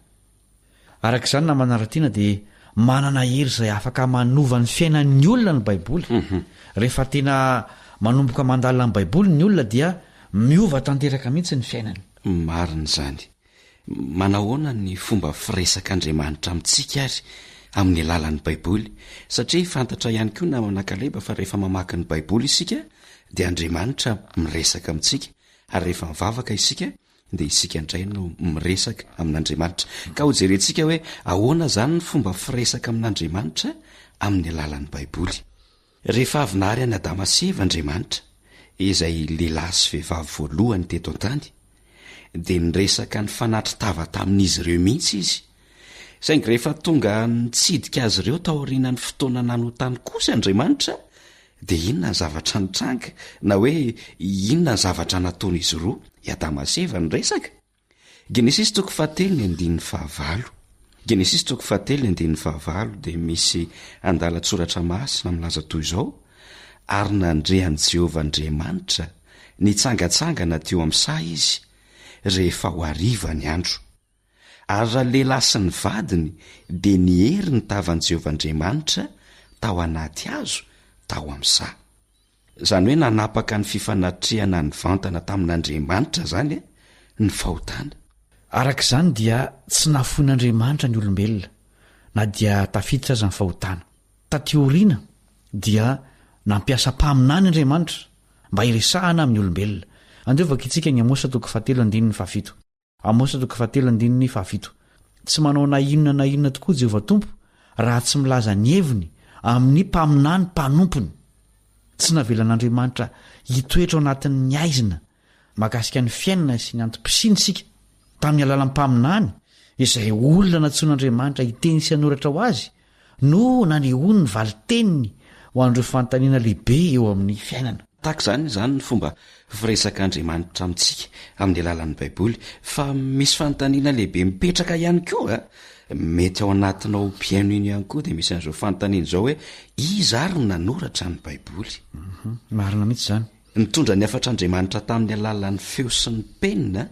Araka izany na manaratiana dia manana hery izay afaka manova ny fiainan'ny olona ny baiboly. Rehefa tena manomboka mandalina ny baiboly ny olona dia miova tanteraka mihitsy ny fiainany. Marina izany. Manahoana ny fomba firesak'Andriamanitra amintsika ary amin'ny alalan'ny baiboly, satria fantatra ihany koa na manakaleba fa rehefa mamaky ny baiboly isika dia Andriamanitra miresaka amintsika ary rehefa mivavaka isika dia isika indray no miresaka amin'Andriamanitra. Ka ho jerentsika hoe ahoana izany ny fomba firesaka amin'Andriamanitra amin'ny alalan'ny baiboly. Rehefa avy nahary any Adama sy Eva Andriamanitra, izay lehilahy sy vehivavy voalohany teto an-tany, dia niresaka ny fanatritava tamin'izy ireo mihitsy izy. Saingy rehefa tonga nitsidika azy ireo tao aorianany fotoana nanotany kosa Andriamanitra, dia inona ny zavatra nitranga na hoe inona ny zavatra nataon'izy roa, i Adama sy Eva niresaka? Genesis 3:15. Genesis 3:15 dia misy andalatsoratra masina milaza toy izao: ary nandrehan'i Jehovah Andriamanitra nitsangatsangana teo amin'ny saha izy rehefa ho hariva ny andro. Ary raha lehilahy sy ny vadiny dia nihery ny tavan'i Jehovah Andriamanitra tao anaty hazo tao amin'ny saha. Izany hoe nanapaka ny fifanatrehana ny vantana tamin'Andriamanitra izany ny fahotana. Araka izany dia tsy nafoin'Andriamanitra ny olombelona na dia tafiditra aza ny fahotana. Tateoriana dia nampiasa mpaminany Andriamanitra mba hiresahana amin'ny olombelona. Andevaka itsika ny Amosa 7:7. Amosa 7:7. Tsy manao na inona tokoa Jehovah Tompo raha tsy milaza ny heviny amin'ny mpaminany mpanompony. Tsy navelan'Andriamanitra hitoetra ao anatin'ny aizina mahakasika ny fiainana sy ny antom-pisiny sika tamin'ny alalan'ny mpaminany izay olona natsoan'Andriamanitra hiteny sy hanoratra ho azy no nanehoany ny valiteniny ho an'ireo fanontaniana lehibe eo amin'ny fiainana. Tahaka izany ny fomba firesak'Andriamanitra amintsika amin'ny alalan'ny baiboly, fa misy fanontaniana lehibe mipetraka ihany koa. Mety ao anatinao mpiaino iny ihany koa dia misy an'izao fanontaniana izao hoe iza ary no nanoratra ny baiboly? Marina mihitsy izany. Nitondra ny afatr'Andriamanitra tamin'ny alalan'ny feo sy ny penina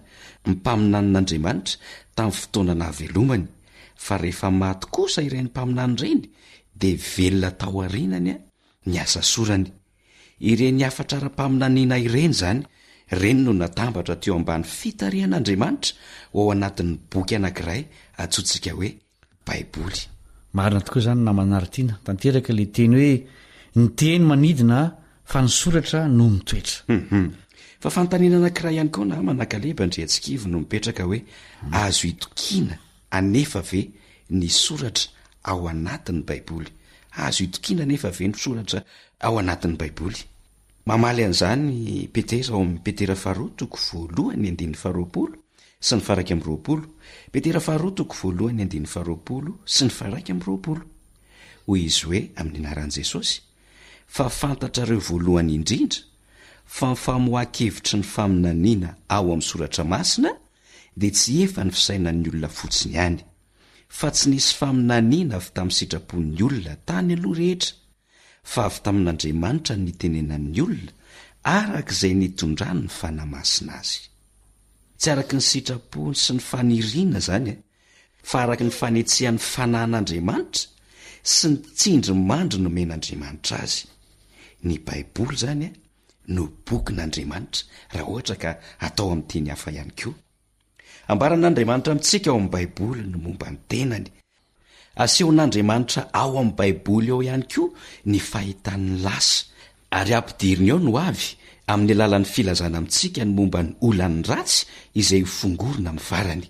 mpaminan'Andriamanitra tamin'ny fotoana nahavelomany, fa rehefa maty kosa ireny mpaminany ireny dia velona tao aorianany ny asa sorany. Ireny afatra ara-paminaniana ireny izany, ireny no natambatra teo ambany fitarihan'Andriamanitra ao anatin'ny boky anankiray antsointsika hoe baiboly. Marina tokoa izany na manaritiana tanteraka ilay teny hoe ny teny manidina fa ny soratra no mitoetra. Fa fanontaniana anankiray ihany koa na manakaleba ndriantsikivo no mipetraka hoe azo itokiana anefa ve ny soratra ao anatin'ny baiboly? Azo itokiana anefa ve ny soratra ao anatin'ny baiboly? Mamaly an'izany Petera ao amin'ny Petera 2:1-20 sy ny 2:20. Petera 2:1-20 sy ny 2:20. Hoy izy hoe amin'ny anaran'i Jesosy: fa fantatrareo voalohany indrindra fa ny famohan-kevitry ny faminaniana ao amin'ny soratra masina dia tsy efa ny fisainan'ny olona fotsiny ihany, fa tsy nisy faminaniana avy tamin'ny sitrapon'ny olona tany aloha rehetra fa avy tamin'andriamanitra ny tenenan'ny olona arak'izay nitondrany ny fanamasina azy. Tsy araky ny sitrapony sy ny faniriana zany fa araky ny fanetsehan'ny fanahin'andriamanitra sy ny tsindry mandry nomen'andriamanitra azy. Ny baiboly zany no bokin'andriamanitra raha ohatra ka atao amin'ny teny hafa ihany koa. Ambaran'andriamanitra amintsika ao amin'ny baiboly no momba ny tenany. Asehon'andriamanitra ao amin'ny baiboly ao ihany koa ny fahitan'ny lasa ary ampidiriny ao no avy amin'ny alalan'ny filazana amintsika ny momba ny olan'ny ratsy izay fongorona amin'ny farany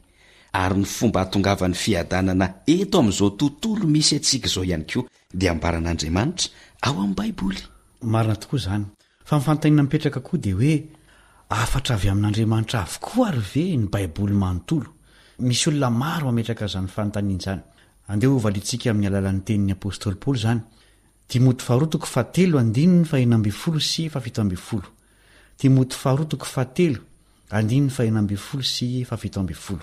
ary ny fomba hatongavan'ny fiadanana eto amin'izao tontolo misy atsika izao ihany koa dia ambaran'andriamanitra ao amin'ny baiboly. Marina tokoa zany fa mifantainina mipetraka koa dia hoe afatra avy amin'andriamanitra avokoa ary ve ny baiboly manontolo. Misy olona maro mametraka zany fanontaniana zany. Andeha hovalintsika amin'ny alalan'ny tenin'ny apôstôly Paoly zany. Timoty faharotoko 7:5 sy 7. Timoty faharotoko 7:5 sy 7.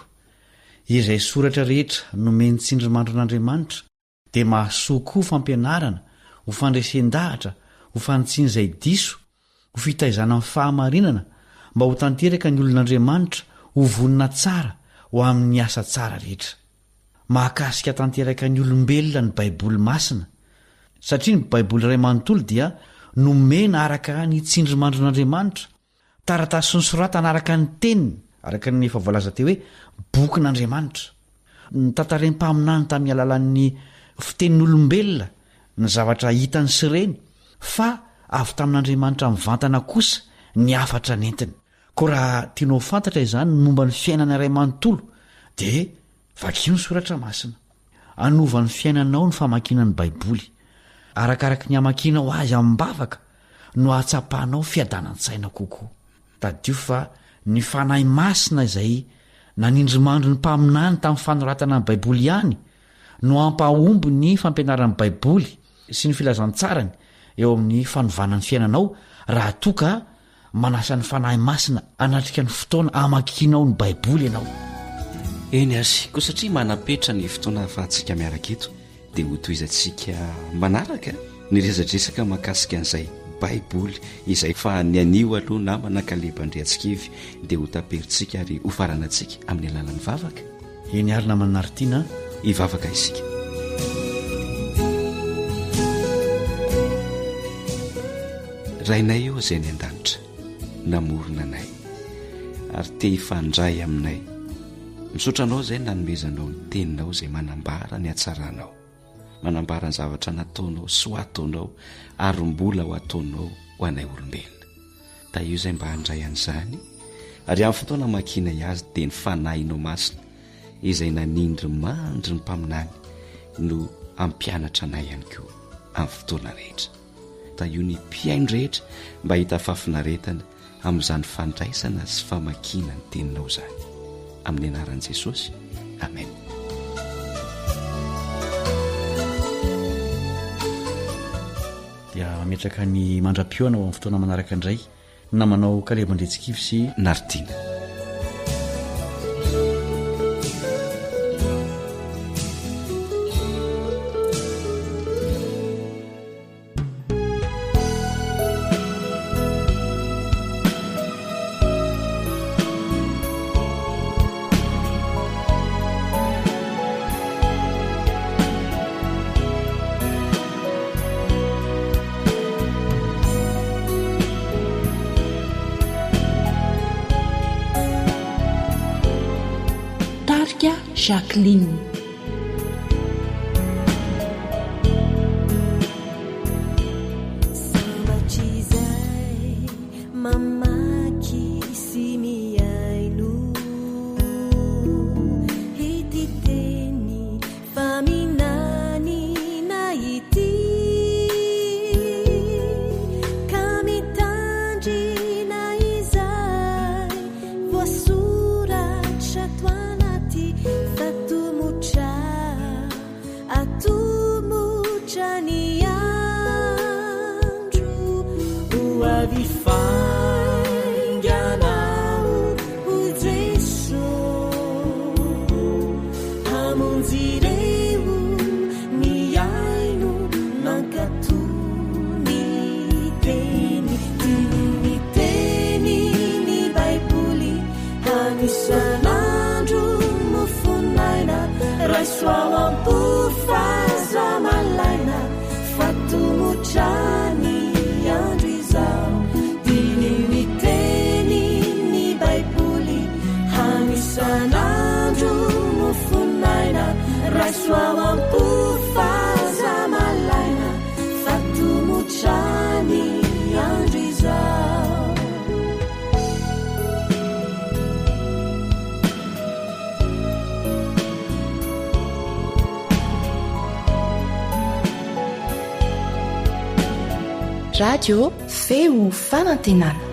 Izay soratra rehetra nomeny tsindrimandron'Andriamanitra dia mahasoa koa fampianarana, ho fandresen-dahatra, ho fanitsiny izay diso, ho fitaizana amin'ny fahamarinana, mba ho tanteraka ny olon'Andriamanitra ho vonina tsara ho amin'ny asa tsara rehetra. Mahakasika tanteraka ny olombelona ny baiboly masina, satria ny baiboly iray manontolo dia nomena araka ny tsindrimandron'Andriamanitra, taratasy nosoratana araka ny teniny, araka ny efa voalaza teo hoe bokin'Andriamanitra. Ny tantarem-paminany tamin'ny alalan'ny fitenin'olombelona ny zavatra hitany sy reny, fa avy tamin'Andriamanitra mivantana kosa ny afatra nentiny. Ko raha tianao fantatra izany momba ny fiainana iray manontolo dia vakio ny soratra masina. Anova ny fiainanao ny famakiana ny baiboly. Arakaraky ny amakianao azy amin'nybavaka no ahatsapahanao fiadanan-tsaina kokoa. Tadio fa ny fanahy masina izay nanindrimandro ny mpaminany tamin'ny fanoratana ny baiboly ihany no ampahomby ny fampianaran'ny baiboly sy ny filazantsarany eo amin'ny fanovana ny fiainanao raha toka manasa ny fanahy masina anatrika ny fotoana amakianao ny baiboly ianao. Eny azy koa satria manapetra ny fotoana ahafahantsika miaraka eto dia ho toizantsika manaraka ny resadresaka mahakasika an'izay baiboly izay fa ny anio aloha na manankalebandreantsikevy dia ho taperintsika ary ho faranantsika amin'ny alalan'ny vavaka. Eny arina manaritiana hivavaka isika. Rainay eo izay ny an-danitra namorona anay ary te hifandray aminay. Misotranao izay nanomezanao ny teninao izay manambara ny hatsaranao, manambara ny zavatra nataonao sy ho ataonao ary mbola ho ataonao ho anay olombelona. Da io izay mba handray an'izany ary amin'ny fotoana makinay azy dia ny fanahinao masina izay nanindry mandry ny mpaminany no ampianatra anay ihany koa amin'ny fotoana rehetra. Da io ny mpiaino rehetra mba hita fafinaretana amin'izany fandraisana sy famakina ny teninao izany. Amin'ny anaran'i Jesosy. Amen. Dia mametraka ny mandra-pioana ao amin'ny fotoana manaraka indray namanao kalebandretsikivy sy naritiana. Jacqueline. Fatu radio feo fanantenana.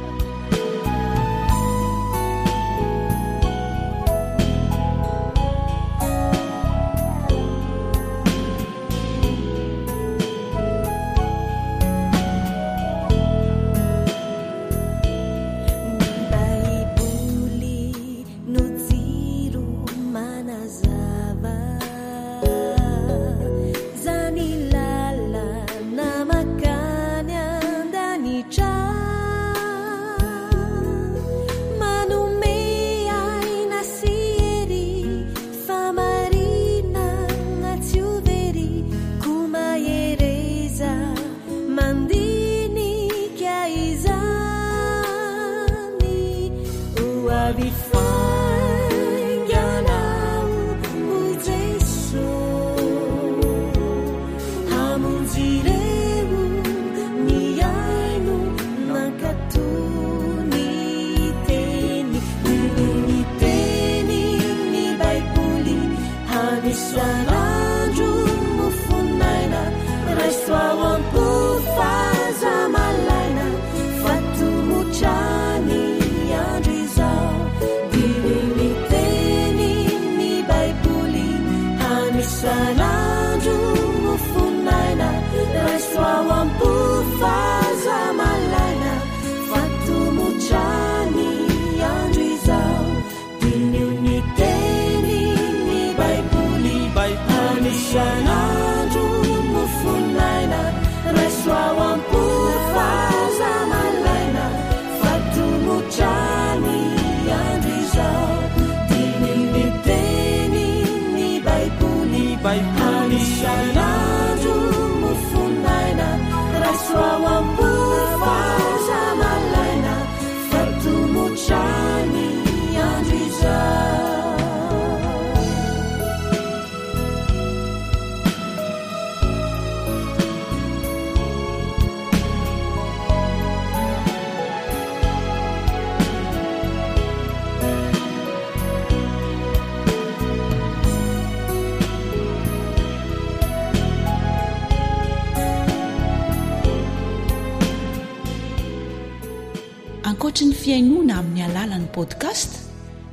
ankoatra ny fiainoana amin'ny alalan'ny podcast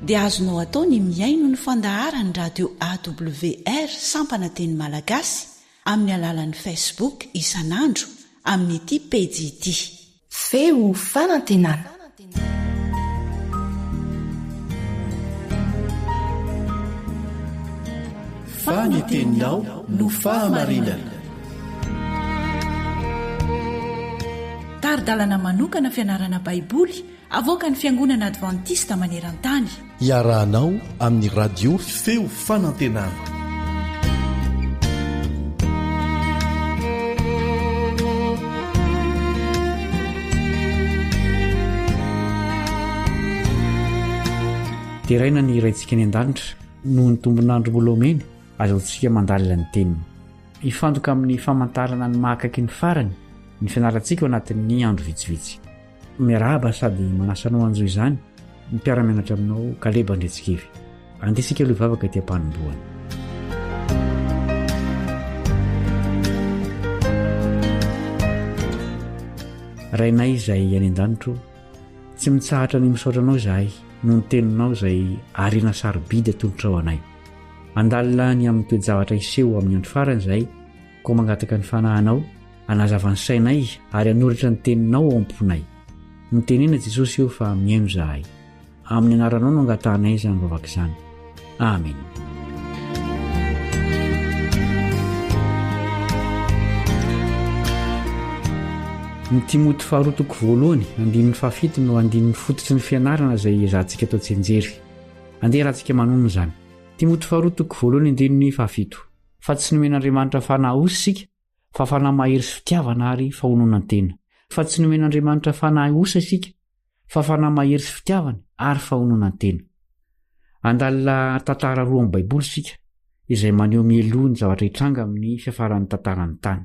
dia azonao atao ny miaino ny fandaharany radio awr sampana teny malagasy amin'ny alalan'ny facebook isanandro amin'ny ity pejy ity feo fanantenana. Faniteninao no fahamarinana. Taridalana manokana fianarana baiboly avoaka ny fiangonana advantista maneran-tany. Iarahanao amin'ny radio feo fanantenana. teraina ny iraintsika ny an-danitra noho ny tombonandro molomeny azaontsika mandalina ny teniny ifantoka amin'ny famantarana ny mahakaiky ny farany ny fianarantsika ao anatin'ny andro vitsivitsy miarahaba sady manasanao anjo izany ny mpiara-mianatra aminao Kaleba Ndretsikevy andesika aloha ivavaka ity ampanomboana. rainay izay any an-danitro tsy mitsahatra ny misaotra anao izahay noho ny teninao izay ariana sarobidy atolotra ao anay andalina ny amin'ny toejavatra iseho amin'ny andro farany izay koa mangataka ny fanahinao anazavany sainay ary anoratra ny teninao ao am-ponay ny tenena Jesosy eo fa miaino izahay amin'ny anaranao no angatahanay izany vavaka izany amen. ny Timoty faharotoko voalohany andininy fahafito no andininy fototry ny fianarana izay izahantsika atao tsenjery andeha rahantsika manono izany. Timoty faharotoko voalohany andininy fahafito fa tsy nomen'Andriamanitra fanahy osy sika fa fanahy mahery sy fitiavana ary fahononan-tena fa tsy nomen'Andriamanitra fanahy osa isika fa fanahy mahery sy fitiavana ary fahononan-tena. Andalina tantara roa amin'ny baiboly sika izay maneho mieloha ny zavatra hitranga amin'ny fiafaran'ny tantaran'ny tany.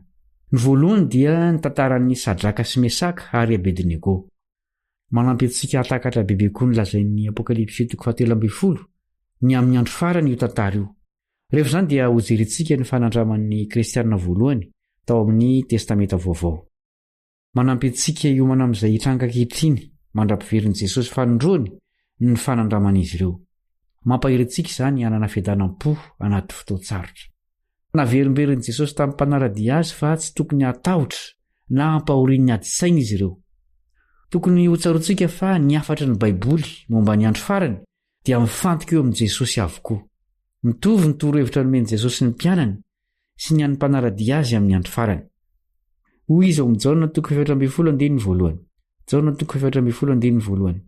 Ny voalohany dia ny tantaran'ny Sadraka sy Mesaka ary Abednego. Manampy antsika hatakatra bebe koa ny lazain'ny Apokalipsy 7:12 ny amin'ny andro farany io tantara io. Rehefa izany dia hojerentsika ny fanandraman'ny kristianina voalohany tao amin'ny testamenta vaovao. manampy antsika iomana amin'izay hitranga ankehitriny mandra-piveriny Jesosy fanondroany ny fanandraman'izy ireo. Mampahirintsika izany hanana fiadanam-po anaty fotoantsarotra. Naverimberiny Jesosy tamin'ny mpanaradia azy fa tsy tokony hatahotra na hampahorian'ny ady-saina izy ireo. Tokony hotsaroantsika fa ny afatra ny Baiboly momba ny andro farany dia mifantoka eo amin'i Jesosy avokoa. Mitovy ny torohevitra nomeny Jesosy ny mpianany sy ny an'ny mpanaradia azy amin'ny andro farany. Hoy izy ao amin'ny Jaona 7:1. Jaona 7:1.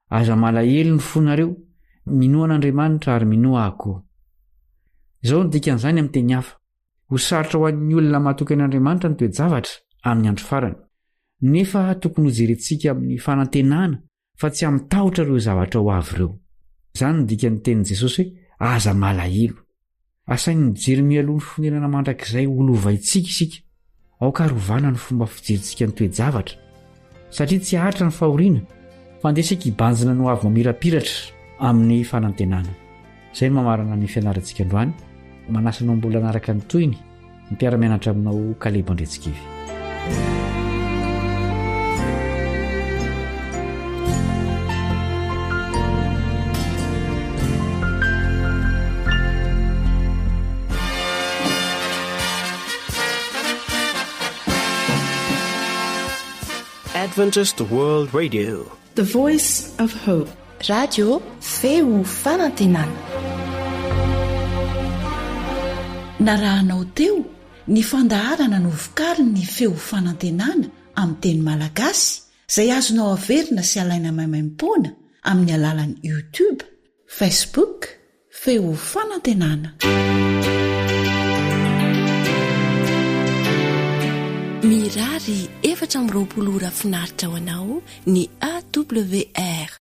Aza malahelo ny fonareo, minoa an'Andriamanitra ary minoa akoho. Izao no dikan'izany amin'ny teny hafa. Ho sarotra ho an'ny olona mahatoky an'Andriamanitra ny toe-javatra amin'ny andro farany. Nefa tokony ho jerentsika amin'ny fanantenana fa tsy amin'ny tahotra ireo zavatra ho avy ireo. Izany no dikan'ny tenin' Jesosy hoe aza malahelo. Asainy mijery mialoha ny fonenana mandrakizay holovaintsika isika. Aoka rovana ny fomba fijerentsika ny toe-javatra. Satria tsy ahatra ny fahoriana fa andesika hibanjina no avy mamirapiratra amin'ny fanantenana. Izay no mamarana ny fianarantsika androany. Manasanao mbola anaraka ny toyny ny mpiara-mianatra aminao Kalebo Andretsikivy. Adventist World Radio, The Voice of Hope. Radio feo fanantenana. Narahanao teo ny fandaharana no vokariny ny feo fanantenana amin'ny teny malagasy izay azonao averina sy alaina maimaimpoana amin'ny alalan'ny YouTube, Facebook, feo fanantenana. Mirary 420 ora finaritra ho anao ny AWR